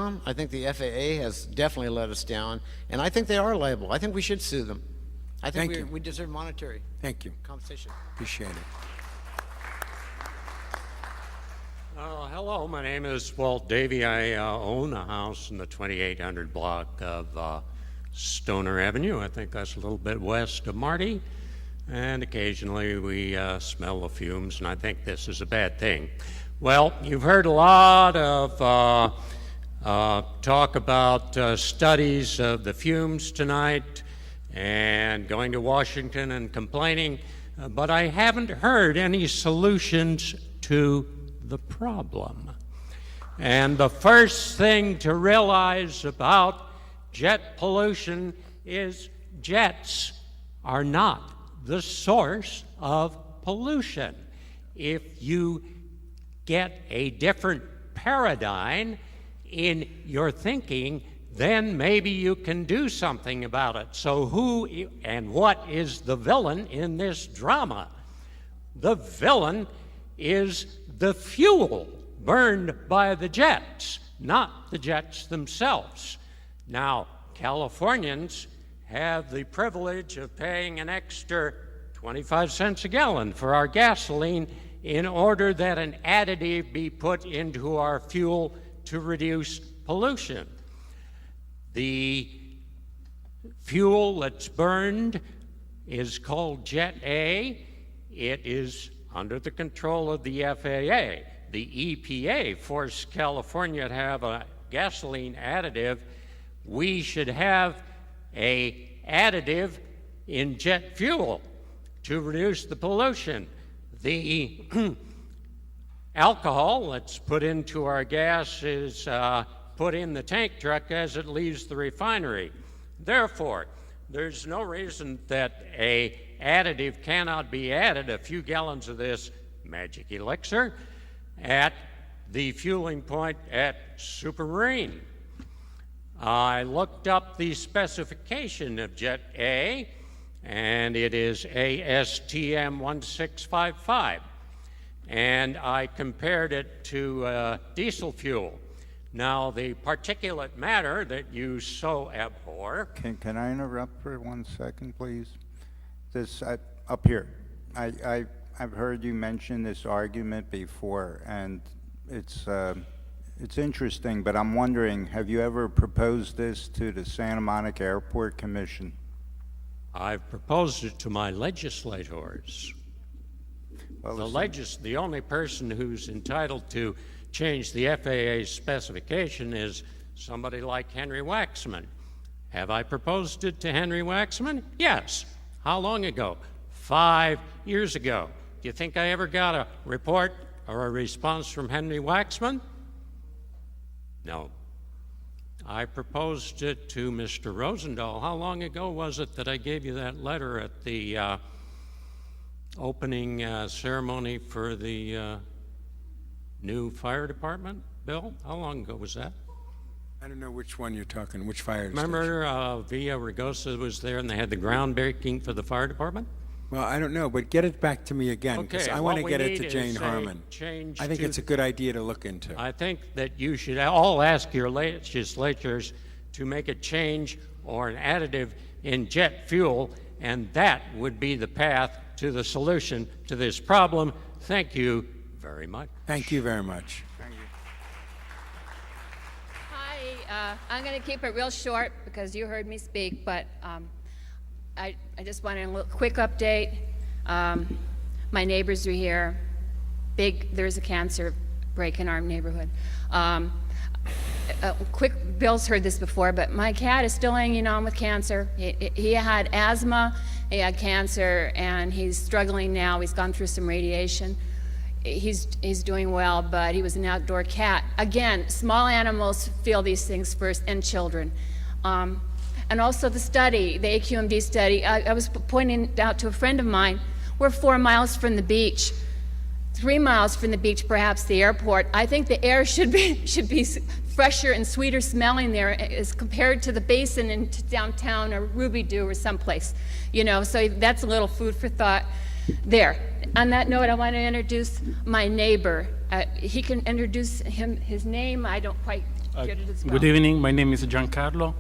down. I think the FAA has definitely let us down, and I think they are liable. I think we should sue them. I think we deserve monetary compensation. Appreciate it. Hello, my name is Walt Davey. I own a house in the 2800 block of Stoner Avenue. I think that's a little bit west of Marty. And occasionally we smell the fumes, and I think this is a bad thing. Well, you've heard a lot of talk about studies of the fumes tonight and going to Washington and complaining, but I haven't heard any solutions to the problem. And the first thing to realize about jet pollution is jets are not the source of pollution. If you get a different paradigm in your thinking, then maybe you can do something about it. So who and what is the villain in this drama? The villain is the fuel burned by the jets, not the jets themselves. Now, Californians have the privilege of paying an extra 25 cents a gallon for our gasoline in order that an additive be put into our fuel to reduce pollution. The fuel that's burned is called Jet A. It is under the control of the FAA. The EPA forced California to have a gasoline additive. We should have an additive in jet fuel to reduce the pollution. The alcohol that's put into our gas is put in the tank truck as it leaves the refinery. Therefore, there's no reason that an additive cannot be added, a few gallons of this magic elixir, at the fueling point at Supermarine. I looked up the specification of Jet A, and it is ASTM 1655. And I compared it to diesel fuel. Now, the particulate matter that you so abhor. Can I interrupt for 1 second, please? This up here. I've heard you mention this argument before, and it's interesting, but I'm wondering, have you ever proposed this to the Santa Monica Airport Commission? I've proposed it to my legislators. Well, The only person who's entitled to change the FAA's specification is somebody like Henry Waxman. Have I proposed it to Henry Waxman? Yes. How long ago? 5 years ago. Do you think I ever got a report or a response from Henry Waxman? No. I proposed it to Mr. Rosendahl. How long ago was it that I gave you that letter at the opening ceremony for the new fire department, Bill? How long ago was that? I don't know which one you're talking, which fire Remember station? Villa Rigosa was there and they had the groundbreaking for the fire department? Well, I don't know, but get it back to me again, because Okay, I want to what get we it to need Jane is a Harmon. change I think to it's a good idea to look into. I think that you should all ask your legislatures to make a change or an additive in jet fuel, and that would be the path to the solution to this problem. Thank you very much. Thank you very much. Hi, I'm going to keep it real short because you heard me speak, but I just wanted a little quick update. My neighbors are here. There's a cancer break in our neighborhood. Bill's heard this before, but my cat is still hanging on with cancer. He had asthma, he had cancer, and he's struggling now. He's gone through some radiation. He's doing well, but he was an outdoor cat. Again, small animals feel these things first, and children. And also the study, the AQMD study, I was pointing out to a friend of mine, we're 4 miles from the beach, 3 miles from the beach, perhaps the airport. I think the air should be fresher and sweeter smelling there as compared to the basin in downtown or Ruby Doo or someplace. You know, so that's a little food for thought there. On that note, I want to introduce my neighbor. He can introduce his name. I don't quite Get it as well. Good evening. My name is Giancarlo.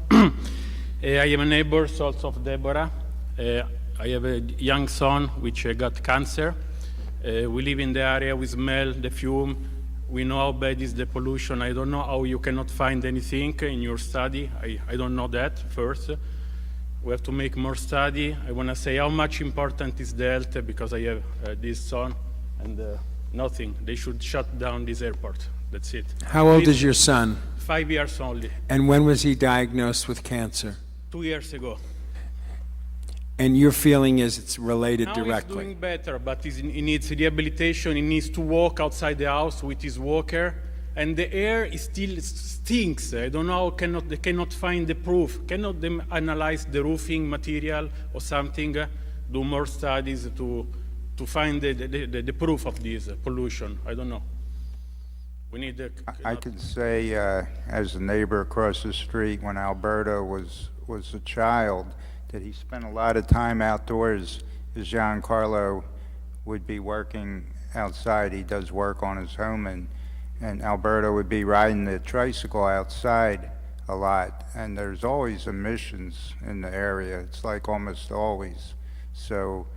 I am a neighbor also of Deborah. I have a young son which got cancer. We live in the area. We smell the fume. We know how bad is the pollution. I don't know how you cannot find anything in your study. I don't know that first. We have to make more study. I want to say how much important is the health, because I have this son and nothing. They should shut down this airport. That's it. How old Please, is your son? 5 years only. And when was he diagnosed with cancer? 2 years ago. And your feeling is it's related Now directly? he's doing better, but he needs rehabilitation. He needs to walk outside the house with his walker, and the air is still stinks. I don't know how they cannot find the proof. Cannot they analyze the roofing material or something? Do more studies to find the proof of this pollution? I don't know. We need. I can say, as a neighbor across the street, when Alberto was a child, that he spent a lot of time outdoors, as Giancarlo would be working outside. He does work on his home, and Alberto would be riding the tricycle outside a lot. And there's always emissions in the area. It's like almost always. So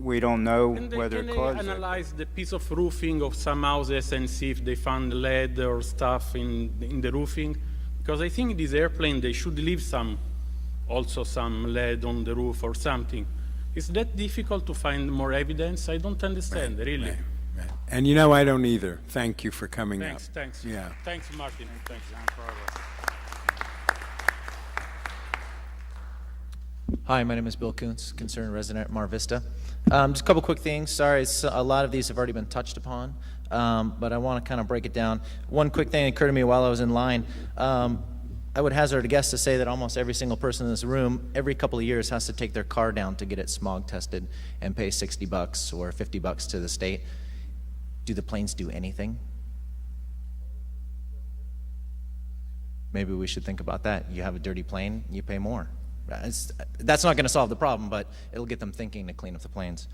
we don't know whether it caused Can they it. analyze the piece of roofing of some houses and see if they found lead or stuff in the roofing? Because I think this airplane, they should leave some lead on the roof or something. Is that difficult to find more evidence? I don't understand, really. Right. And you know, I don't either. Thank you for coming Thanks, up. thanks. Yeah. Thanks, Martin. Thanks. Hi, my name is Bill Kuntz, concerned resident at Mar Vista. Just a couple quick things. Sorry, a lot of these have already been touched upon, but I want to kind of break it down. One quick thing that occurred to me while I was in line. I would hazard a guess to say that almost every single person in this room, every couple of years, has to take their car down to get it smog tested and pay $60 or $50 to the state. Do the planes do anything? Maybe we should think about that. You have a dirty plane, you pay more. That's not going to solve the problem, but it'll get them thinking to clean up the planes.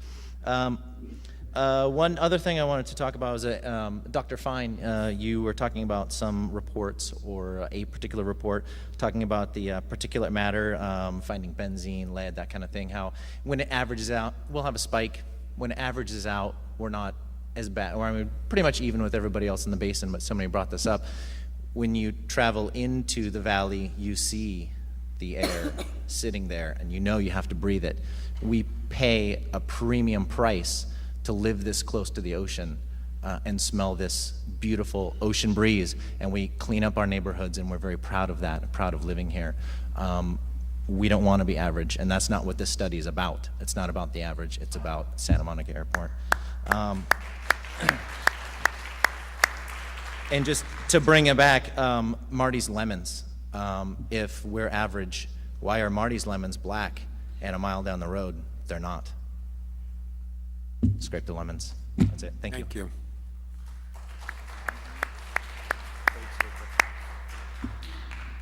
One other thing I wanted to talk about is that, Dr. Fine, you were talking about some reports, or a particular report, talking about the particulate matter, finding benzene, lead, that kind of thing, how when it averages out, we'll have a spike. When it averages out, we're not as bad, or I mean, pretty much even with everybody else in the basin, but somebody brought this up. When you travel into the valley, you see the air sitting there, and you know you have to breathe it. We pay a premium price to live this close to the ocean and smell this beautiful ocean breeze, and we clean up our neighborhoods, and we're very proud of that, proud of living here. We don't want to be average, and that's not what this study is about. It's not about the average, it's about Santa Monica Airport. And just to bring it back, Marty's lemons. If we're average, why are Marty's lemons black and a mile down the road they're not? Scrape the lemons. That's it. Thank you. Thank you.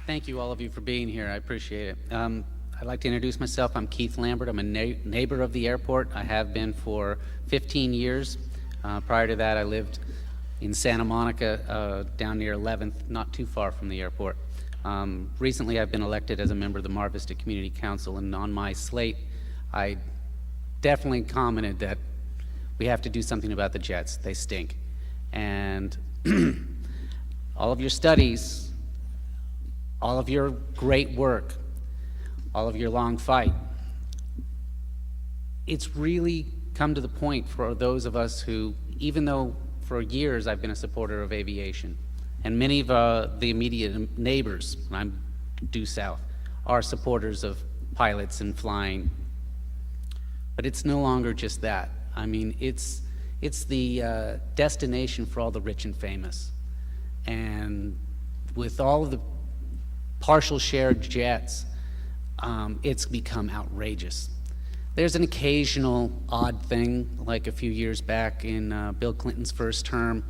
Thank you, all of you, for being here. I appreciate it. I'd like to introduce myself. I'm Keith Lambert. I'm a neighbor of the airport. I have been for 15 years. Prior to that, I lived in Santa Monica, down near 11th, not too far from the airport. Recently, I've been elected as a member of the Mar Vista Community Council, and on my slate, I definitely commented that we have to do something about the jets. They stink. And all of your studies, all of your great work, all of your long fight, it's really come to the point for those of us who, even though for years I've been a supporter of aviation, and many of the immediate neighbors, and I'm due south, are supporters of pilots and flying. But it's no longer just that. I mean, it's the destination for all the rich and famous. And with all of the partial shared jets, it's become outrageous. There's an occasional odd thing, like a few years back in Bill Clinton's first term,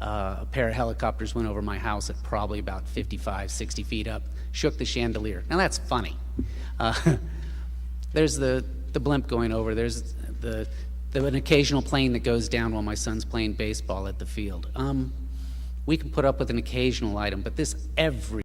a pair of helicopters went over my house at probably about 55, 60 feet up, shook the chandelier. Now that's funny. There's the blimp going over. There's an occasional plane that goes down while my son's playing baseball at the field. We can put up with an occasional item, but this every